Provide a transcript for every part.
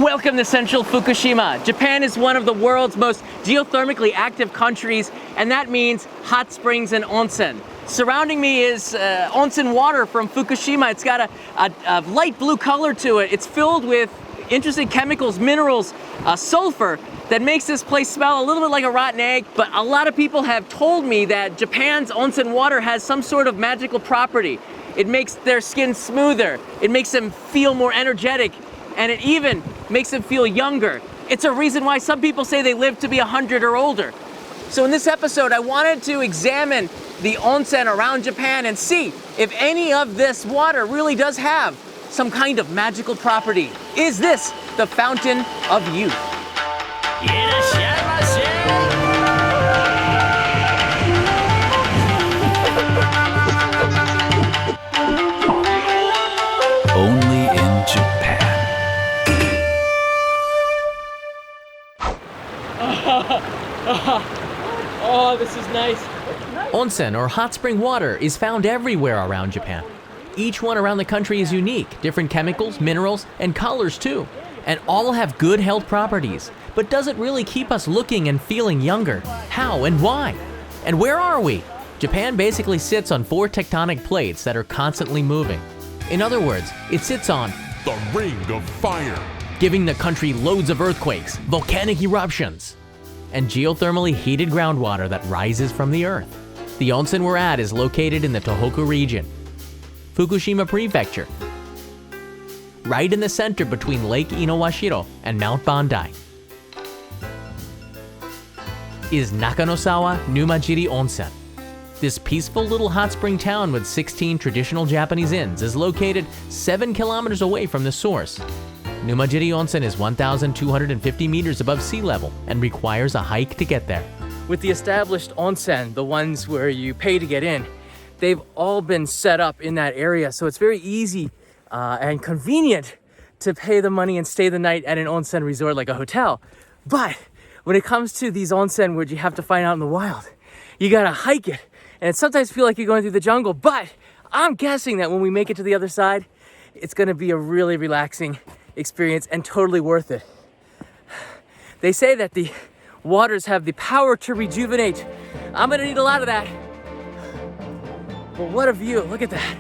Welcome to Central Fukushima. Japan is one of the world's most geothermically active countries, and that means hot springs and onsen. Surrounding me is onsen water from Fukushima. It's got a light blue color to it. It's filled with interesting chemicals, minerals, sulfur, that makes this place smell a little bit like a rotten egg. But a lot of people have told me that Japan's onsen water has some sort of magical property. It makes their skin smoother. It makes them feel more energetic. And it even makes them feel younger. It's a reason why some people say they live to be 100 or older. So in this episode, I wanted to examine the onsen around Japan and see if any of this water really does have some kind of magical property. Is this the fountain of youth? Only in Japan. Oh, this is nice. Onsen, or hot spring water, is found everywhere around Japan. Each one around the country is unique, different chemicals, minerals, and colors too. And all have good health properties. But does it really keep us looking and feeling younger? How and why? And where are we? Japan basically sits on 4 tectonic plates that are constantly moving. In other words, it sits on the Ring of Fire, giving the country loads of earthquakes, volcanic eruptions, and geothermally heated groundwater that rises from the earth. The onsen we're at is located in the Tohoku region, Fukushima Prefecture, right in the center between Lake Inowashiro and Mount Bandai. Is Nakanosawa Numajiri Onsen. This peaceful little hot spring town with 16 traditional Japanese inns is located 7 kilometers away from the source. Numajiri Onsen is 1,250 meters above sea level and requires a hike to get there. With the established onsen, the ones where you pay to get in, they've all been set up in that area, so it's very easy and convenient to pay the money and stay the night at an onsen resort like a hotel. But when it comes to these onsen where you have to find out in the wild, you gotta hike it, and it sometimes feel like you're going through the jungle, but I'm guessing that when we make it to the other side, it's gonna be a really relaxing experience and totally worth it. They say that the waters have the power to rejuvenate. I'm gonna need a lot of that. But what a view, look at that.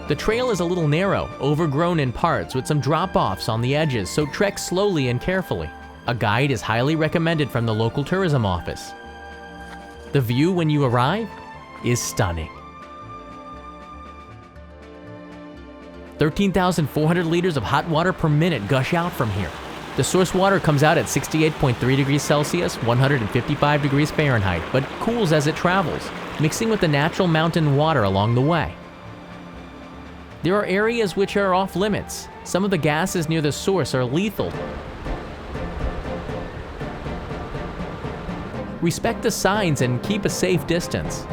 The trail is a little narrow, overgrown in parts with some drop-offs on the edges, so trek slowly and carefully. A guide is highly recommended from the local tourism office. The view when you arrive is stunning. 13,400 liters of hot water per minute gush out from here. The source water comes out at 68.3 degrees Celsius, 155 degrees Fahrenheit, but cools as it travels, mixing with the natural mountain water along the way. There are areas which are off limits. Some of the gases near the source are lethal. Respect the signs and keep a safe distance.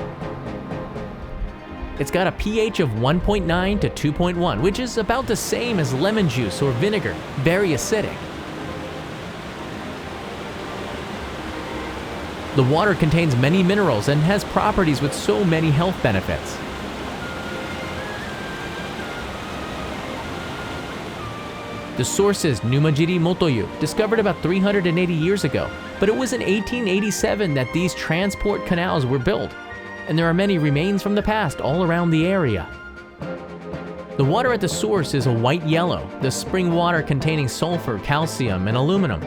It's got a pH of 1.9 to 2.1, which is about the same as lemon juice or vinegar, very acidic. The water contains many minerals and has properties with so many health benefits. The source is Numajiri Motoyu, discovered about 380 years ago, but it was in 1887 that these transport canals were built, and there are many remains from the past all around the area. The water at the source is a white-yellow, the spring water containing sulfur, calcium, and aluminum.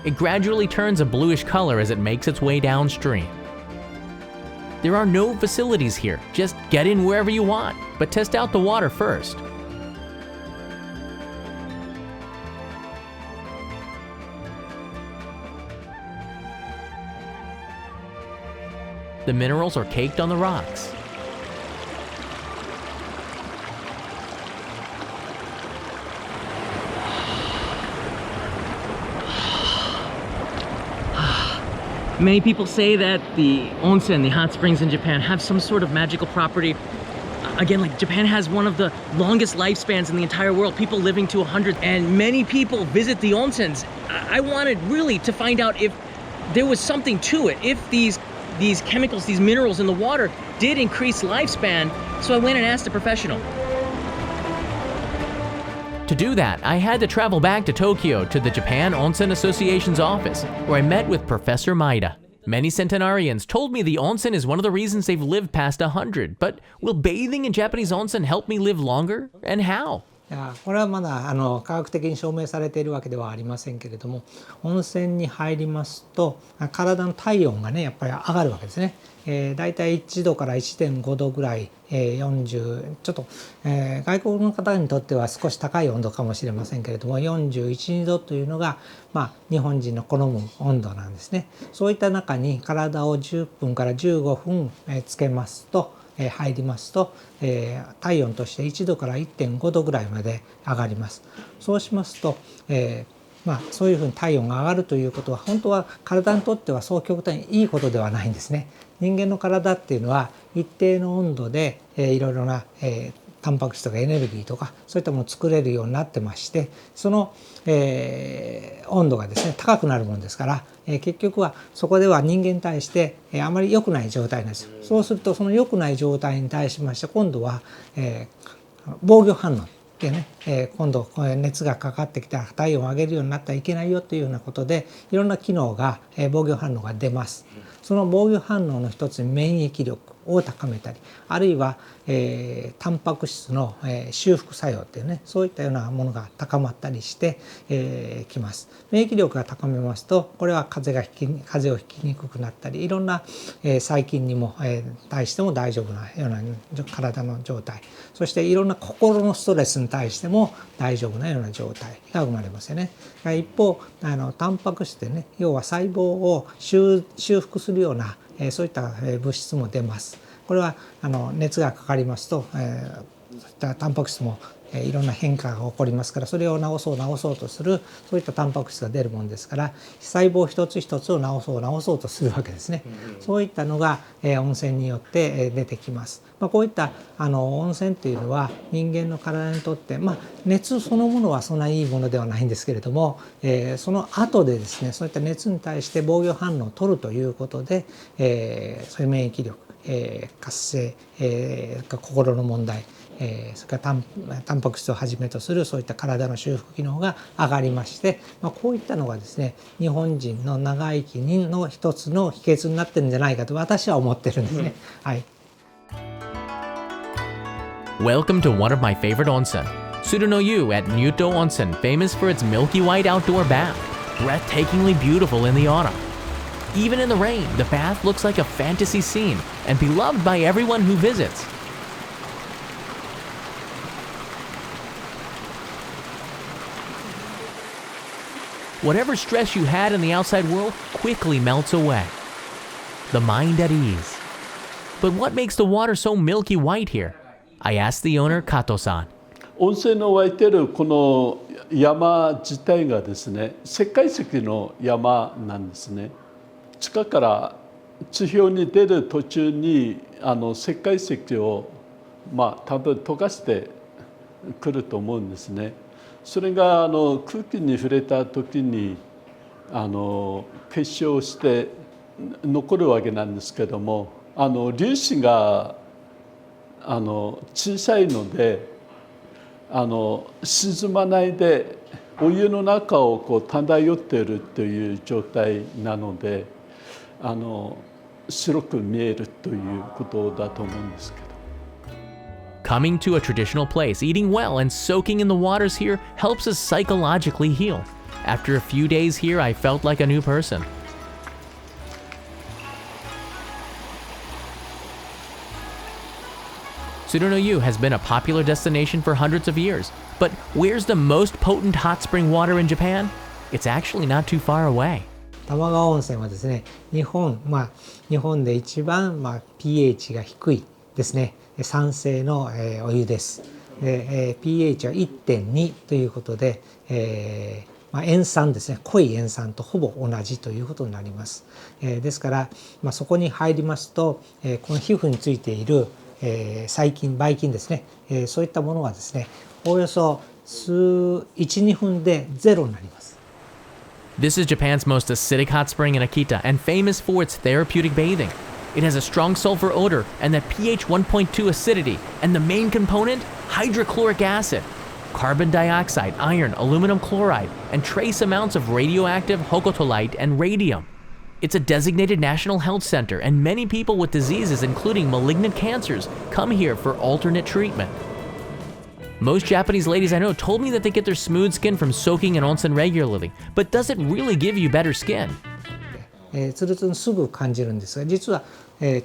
It gradually turns a bluish color as it makes its way downstream. There are no facilities here, just get in wherever you want, but test out the water first. The minerals are caked on the rocks. Many people say that the onsen, the hot springs in Japan, have some sort of magical property. Again, like Japan has one of the longest lifespans in the entire world, people living to 100, and many people visit the onsens. I wanted really to find out if there was something to it, if these chemicals, these minerals in the water did increase lifespan, so I went and asked a professional. To do that, I had to travel back to Tokyo to the Japan Onsen Association's office, where I met with Professor Maeda. Many centenarians told me the onsen is one of the reasons they've lived past 100, but will bathing in Japanese onsen help me live longer? And how? いやこれはまだ科学的に証明されているわけではありませんけれども、温泉に入りますと体の体温がねやっぱり上がるわけですね。だいたい1度から1.5度ぐらい、40ちょっと、外国の方にとっては少し高い温度かもしれませんけれども、41、2度というのが、日本人の好む温度なんですね。そういった中に体を10分から15分つけますと、入りますと、体温として1度から 1.5 度ぐらいまで上がります。そうしますと、そういうふうに体温が上がるということは本当は体にとってはそう極端にいいことではないんですね。人間の体っていうのは一定の温度でいろいろなタンパク質とかエネルギーとかそういったものを作れるようになってまして、その温度がですね高くなるものですから、結局はそこでは人間に対してあまり良くない状態なんですよ。そうするとその良くない状態に対しまして今度は防御反応でね、今度熱がかかってきたら体温を上げるようになったらいけないよというようなことでいろんな機能が防御反応が出ます。その防御反応の一つに免疫力を高めたり、あるいはタンパク質の修復作用っていうね、そういったようなものが高まったりしてきます。免疫力が高めますとこれは風邪をひきにくくなったり、いろんな細菌にも対しても大丈夫なような体の状態、そしていろんな心のストレスに対しても大丈夫なような状態が生まれますよね。一方タンパク質でね、要は細胞を修復するようなそういった物質も出ます。これは熱がかかりますと、そういったタンパク質もいろんな変化が起こりますから、それを治そうとするそういったタンパク質が出るものですから、細胞一つ一つを治そうとするわけですね。そういったのが温泉によって出てきます。こういった温泉というのは人間の体にとって、熱そのものはそんなにいいものではないんですけれども、その後でですね、そういった熱に対して防御反応を取るということで、そういう免疫力、活性、心の問題、それからタンパク質をはじめとするそういった体の修復機能が上がりまして、こういったのがですね日本人の長生きの一つの秘訣になってるんじゃないかと私は思ってるんですね。はい。Welcome to one of my favorite onsen, Tsurunoyu at Nyuto Onsen, famous for its milky white outdoor bath, breathtakingly beautiful in the autumn. Even in the rain, the bath looks like a fantasy scene and beloved by everyone who visits. Whatever stress you had in the outside world quickly melts away. The mind at ease. But what makes the water so milky white here? I asked the owner, Kato-san. 温泉の湧いてるこの山自体がですね、石灰石の山なんですね。地下から地表に出る途中に石灰石を多分溶かしてくると思うんですね。それが空気に触れた時に結晶して残るわけなんですけども、粒子が小さいので沈まないでお湯の中を漂っているという状態なので白く見えるということだと思うんですけど。Coming to a traditional place, eating well, and soaking in the waters here helps us psychologically heal. After a few days here, I felt like a new person. Tsurunoyu has been a popular destination for hundreds of years. But where's the most potent hot spring water in Japan? It's actually not too far away. 玉川温泉はですね、日本で一番、pH が低いですね、酸性の、お湯です。pH は 1.2 ということで、塩酸ですね、濃い塩酸とほぼ同じということになります。ですから、そこに入りますと、この皮膚についている細菌ばい菌ですね、そういったものがですねおよそ1、2分でゼロになります。 This is Japan's most acidic hot spring in Akita and famous for its therapeutic bathing. It has a strong sulfur odor and that pH 1.2 acidity, and the main component, hydrochloric acid, carbon dioxide, iron, aluminum chloride, and trace amounts of radioactive hokotolite and radium. It's a designated national health center, and many people with diseases including malignant cancers come here for alternate treatment. Most Japanese ladies I know told me that they get their smooth skin from soaking in onsen regularly, but does it really give you better skin? ツルツルすぐ感じるんですが、実は、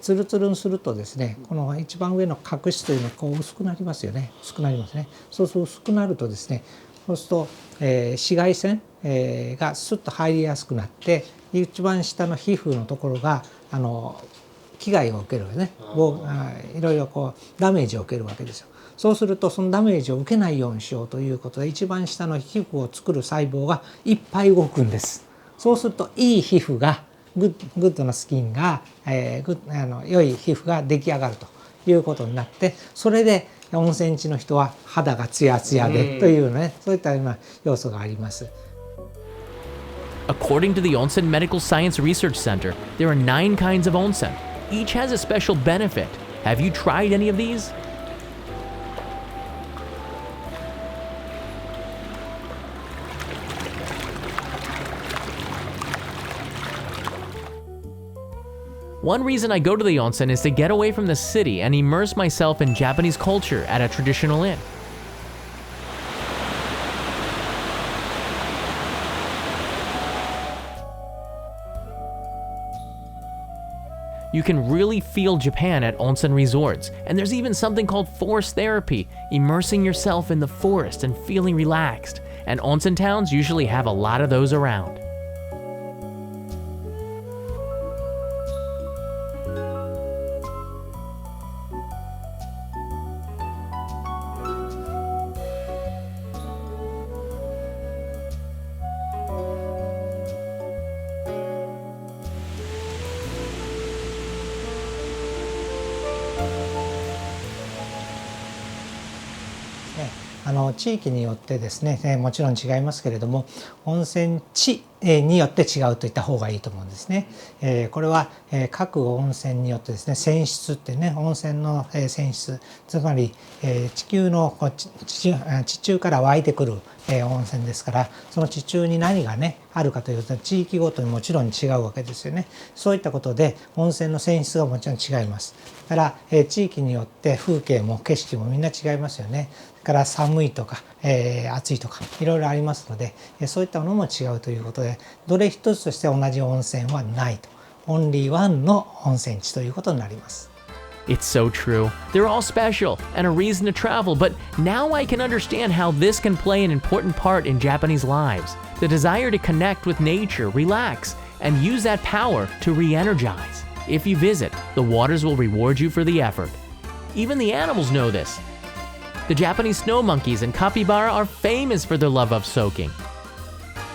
ツルツルにするとですね、この一番上の角質というのがこう薄くなりますよね。薄くなりますね。そうすると薄くなるとですね、そうすると、紫外線、がスッと入りやすくなって、一番下の皮膚のところが危害を受けるわけね。いろいろこうダメージを受けるわけですよ。そうするとそのダメージを受けないようにしようということで、一番下の皮膚を作る細胞がいっぱい動くんです。そうするといい皮膚がグッドなスキンが、良い皮膚が出来上がるということになって、それで温泉地の人は肌がツヤツヤでというね、そういったような要素があります。According to the Onsen Medical Science Research Center, there are 9 kinds of onsen. Each has a special benefit. Have you tried any of these? One reason I go to the onsen is to get away from the city and immerse myself in Japanese culture at a traditional inn. You can really feel Japan at onsen resorts, and there's even something called forest therapy, immersing yourself in the forest and feeling relaxed, and onsen towns usually have a lot of those around.ね、地域によってですね、もちろん違いますけれども、温泉地によって違うといった方がいいと思うんですね。これは各温泉によってですね、泉質ってね、温泉の泉質、つまり地球の地中から湧いてくる温泉ですから、その地中に何がねあるかというと地域ごとにもちろん違うわけですよね。そういったことで温泉の泉質がもちろん違います。だから地域によって風景も景色もみんな違いますよね。から寒いとか、暑いとかいろいろありますので、そういったものも違うということで、どれ一つとして同じ温泉はないと、オンリーワンの温泉地ということになります。It's so true. They're all special and a reason to travel, but now I can understand how this can play an important part in Japanese lives. The desire to connect with nature, relax, and use that power to re-energize. If you visit, the waters will reward you for the effort. Even the animals know this. The Japanese snow monkeys and capybara are famous for their love of soaking.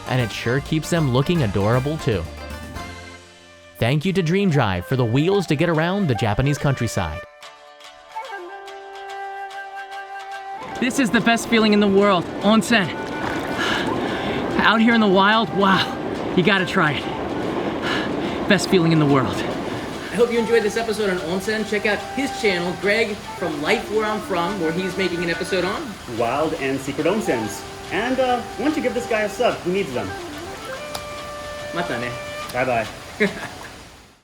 And it sure keeps them looking adorable too. Thank you to Dream Drive for the wheels to get around the Japanese countryside. This is the best feeling in the world, onsen. Out here in the wild, wow, you gotta try it. Best feeling in the world. I hope you enjoyed this episode on onsen. Check out his channel, Greg from Life Where I'm From, where he's making an episode on wild and secret onsens. And why don't you give this guy a sub? Who needs them? Mata ne. Bye bye.